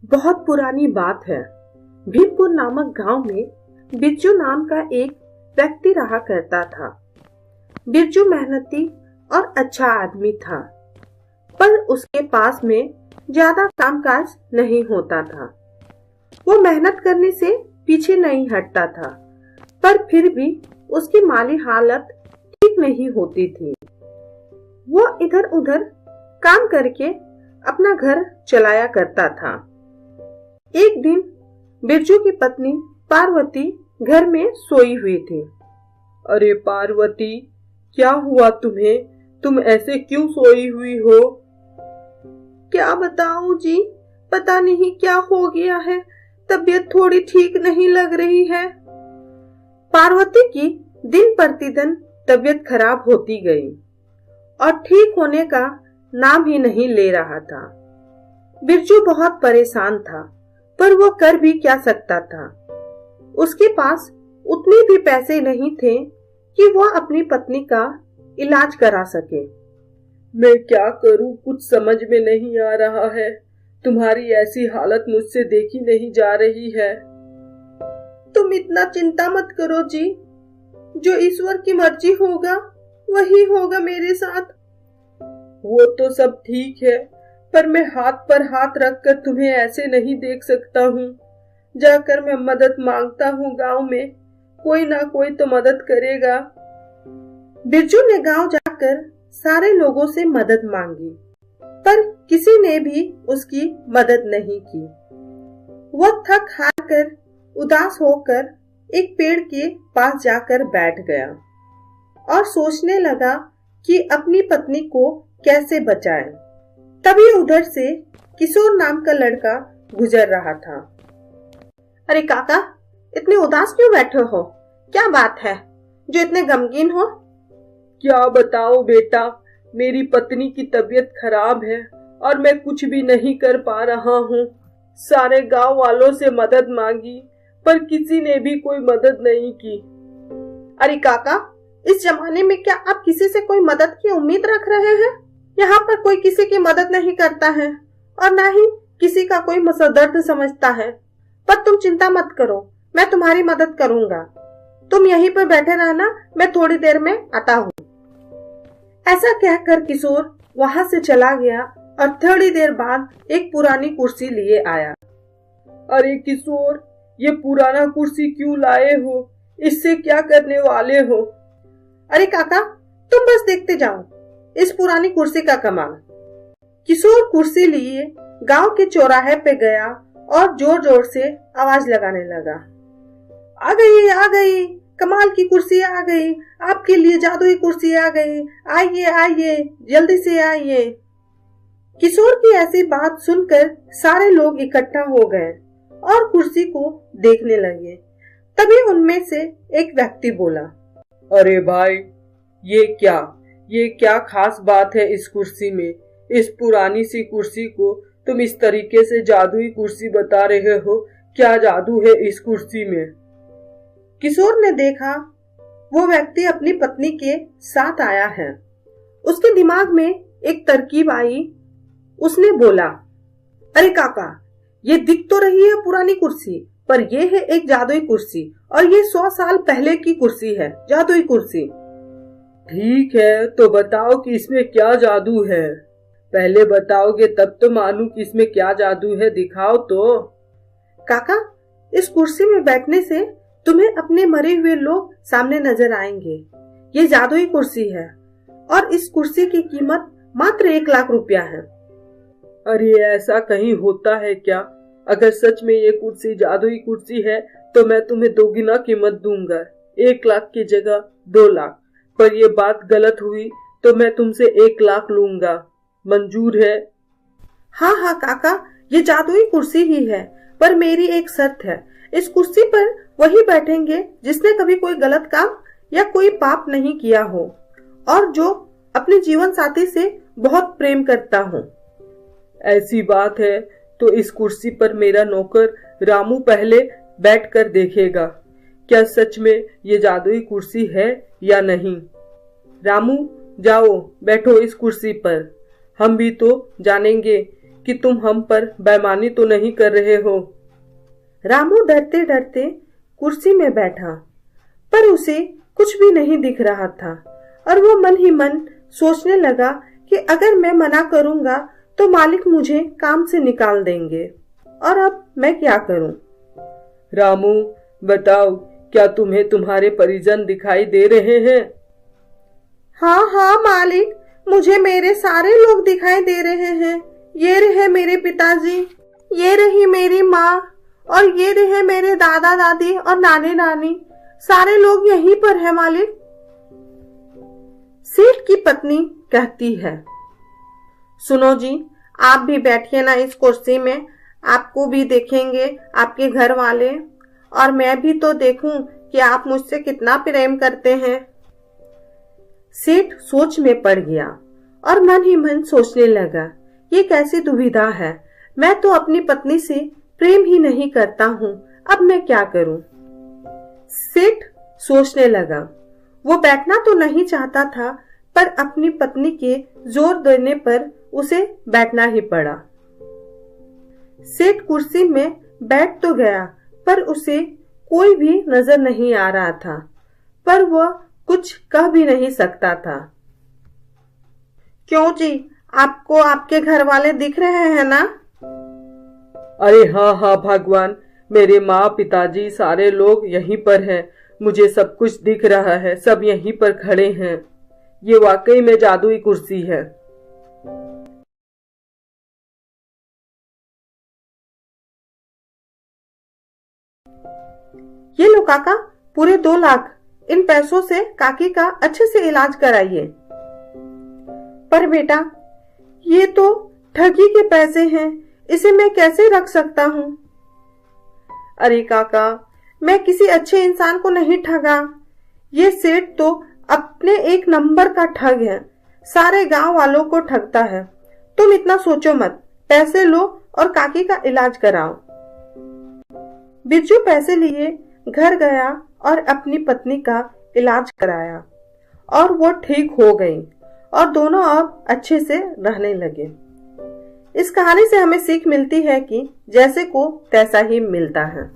बहुत पुरानी बात है। भीमपुर नामक गांव में बिरजू नाम का एक व्यक्ति रहा करता था। बिरजू मेहनती और अच्छा आदमी था, पर उसके पास में ज्यादा कामकाज नहीं होता था। वो मेहनत करने से पीछे नहीं हटता था, पर फिर भी उसकी माली हालत ठीक नहीं होती थी। वो इधर उधर काम करके अपना घर चलाया करता था। एक दिन बिरजू की पत्नी पार्वती घर में सोई हुई थी। अरे पार्वती, क्या हुआ तुम्हें? तुम ऐसे क्यों सोई हुई हो? क्या बताऊं जी, पता नहीं क्या हो गया है। तबीयत थोड़ी ठीक नहीं लग रही है। पार्वती की दिन प्रतिदिन तबीयत खराब होती गई और ठीक होने का नाम ही नहीं ले रहा था। बिरजू बहुत परेशान था, पर वो कर भी क्या सकता था। उसके पास उतने भी पैसे नहीं थे कि वो अपनी पत्नी का इलाज करा सके। मैं क्या करूं, कुछ समझ में नहीं आ रहा है। तुम्हारी ऐसी हालत मुझसे देखी नहीं जा रही है। तुम इतना चिंता मत करो जी, जो ईश्वर की मर्जी होगा वही होगा मेरे साथ। वो तो सब ठीक है, पर मैं हाथ पर हाथ रखकर तुम्हें ऐसे नहीं देख सकता हूँ। जाकर मैं मदद मांगता हूँ गांव में, कोई ना कोई तो मदद करेगा। बिरजू ने गांव जाकर सारे लोगों से मदद मांगी, पर किसी ने भी उसकी मदद नहीं की। वो थक हार कर उदास होकर एक पेड़ के पास जाकर बैठ गया और सोचने लगा कि अपनी पत्नी को कैसे बचाए। तभी उधर से किशोर नाम का लड़का गुजर रहा था। अरे काका, इतने उदास क्यों बैठे हो? क्या बात है जो इतने गमगीन हो? क्या बताऊं बेटा, मेरी पत्नी की तबीयत खराब है और मैं कुछ भी नहीं कर पा रहा हूँ। सारे गांव वालों से मदद मांगी, पर किसी ने भी कोई मदद नहीं की। अरे काका, इस जमाने में क्या आप किसी से कोई मदद की उम्मीद रख रहे हैं? यहाँ पर कोई किसी की मदद नहीं करता है और ना ही किसी का कोई दर्द समझता है। पर तुम चिंता मत करो, मैं तुम्हारी मदद करूंगा। तुम यहीं पर बैठे रहना, मैं थोड़ी देर में आता हूँ। ऐसा कहकर किशोर वहां से चला गया और थोड़ी देर बाद एक पुरानी कुर्सी लिए आया। अरे किशोर, ये पुराना कुर्सी क्यों लाए हो? इससे क्या करने वाले हो? अरे काका, तुम बस देखते जाओ इस पुरानी कुर्सी का कमाल। किशोर कुर्सी लिए गांव के चौराहे पे गया और जोर जोर से आवाज लगाने लगा। आ गई, आ गई, कमाल की कुर्सी आ गई, आपके लिए जादुई कुर्सी आ गई, आइए आइए, जल्दी से आइए। किशोर की ऐसी बात सुनकर सारे लोग इकट्ठा हो गए और कुर्सी को देखने लगे। तभी उनमें से एक व्यक्ति बोला, अरे भाई, ये क्या खास बात है इस कुर्सी में? इस पुरानी सी कुर्सी को तुम इस तरीके से जादुई कुर्सी बता रहे हो। क्या जादू है इस कुर्सी में? किशोर ने देखा वो व्यक्ति अपनी पत्नी के साथ आया है। उसके दिमाग में एक तरकीब आई। उसने बोला, अरे काका, ये दिख तो रही है पुरानी कुर्सी, पर ये है एक जादुई कुर्सी और ये 100 साल पहले की कुर्सी है, जादुई कुर्सी। ठीक है, तो बताओ कि इसमें क्या जादू है। पहले बताओगे तब तो मानूं कि इसमें क्या जादू है, दिखाओ तो। काका, इस कुर्सी में बैठने से तुम्हें अपने मरे हुए लोग सामने नजर आएंगे। ये जादुई कुर्सी है और इस कुर्सी की कीमत मात्र 1 लाख रुपया है। अरे ऐसा कहीं होता है क्या? अगर सच में ये कुर्सी जादुई कुर्सी है तो मैं तुम्हें दोगुना कीमत दूंगा, 1 लाख की जगह 2 लाख। पर ये बात गलत हुई तो मैं तुमसे 1 लाख लूंगा, मंजूर है? हाँ हाँ काका, ये जादुई कुर्सी ही है, पर मेरी एक शर्त है। इस कुर्सी पर वही बैठेंगे जिसने कभी कोई गलत काम या कोई पाप नहीं किया हो और जो अपने जीवन साथी से बहुत प्रेम करता हो। ऐसी बात है तो इस कुर्सी पर मेरा नौकर रामू पहले बैठकर देखेगा क्या सच में ये जादुई कुर्सी है या नहीं। रामू, जाओ बैठो इस कुर्सी पर। हम भी तो जानेंगे कि तुम हम पर बेईमानी तो नहीं कर रहे हो। रामू डरते डरते कुर्सी में बैठा, पर उसे कुछ भी नहीं दिख रहा था और वो मन ही मन सोचने लगा कि अगर मैं मना करूंगा तो मालिक मुझे काम से निकाल देंगे और अब मैं क्या करूं। रामू बताओ, क्या तुम्हें तुम्हारे परिजन दिखाई दे रहे हैं? हाँ हाँ मालिक, मुझे मेरे सारे लोग दिखाई दे रहे हैं। ये रहे मेरे पिताजी, ये रही मेरी माँ और ये रहे मेरे दादा दादी और नानी नानी। सारे लोग यहीं पर है मालिक। सेठ की पत्नी कहती है, सुनो जी, आप भी बैठिए ना इस कुर्सी में, आपको भी देखेंगे आपके घर वाले, और मैं भी तो देखूं कि आप मुझसे कितना प्रेम करते हैं। सेठ सोच में पड़ गया और मन ही मन सोचने लगा, ये कैसी दुविधा है, मैं तो अपनी पत्नी से प्रेम ही नहीं करता हूँ, अब मैं क्या करूं। सेठ सोचने लगा, वो बैठना तो नहीं चाहता था, पर अपनी पत्नी के जोर देने पर उसे बैठना ही पड़ा। सेठ कुर्सी में बैठ तो गया, पर उसे कोई भी नजर नहीं आ रहा था, पर वह कुछ कह भी नहीं सकता था। क्यों जी, आपको आपके घर वाले दिख रहे हैं ना? अरे हाँ हाँ भगवान, मेरे माँ पिताजी सारे लोग यहीं पर हैं, मुझे सब कुछ दिख रहा है, सब यहीं पर खड़े हैं। ये वाकई में जादुई कुर्सी है। ये लो काका, पूरे 2 लाख, इन पैसों से काकी का अच्छे से इलाज कराइए। पर बेटा, ये तो ठगी के पैसे हैं, इसे मैं कैसे रख सकता हूँ? अरे काका, मैं किसी अच्छे इंसान को नहीं ठगा, ये सेठ तो अपने एक नंबर का ठग है, सारे गांव वालों को ठगता है। तुम इतना सोचो मत, पैसे लो और काकी का इलाज कराओ। बिरजू पैसे लिए घर गया और अपनी पत्नी का इलाज कराया और वो ठीक हो गई और दोनों अब अच्छे से रहने लगे। इस कहानी से हमें सीख मिलती है कि जैसे को तैसा ही मिलता है।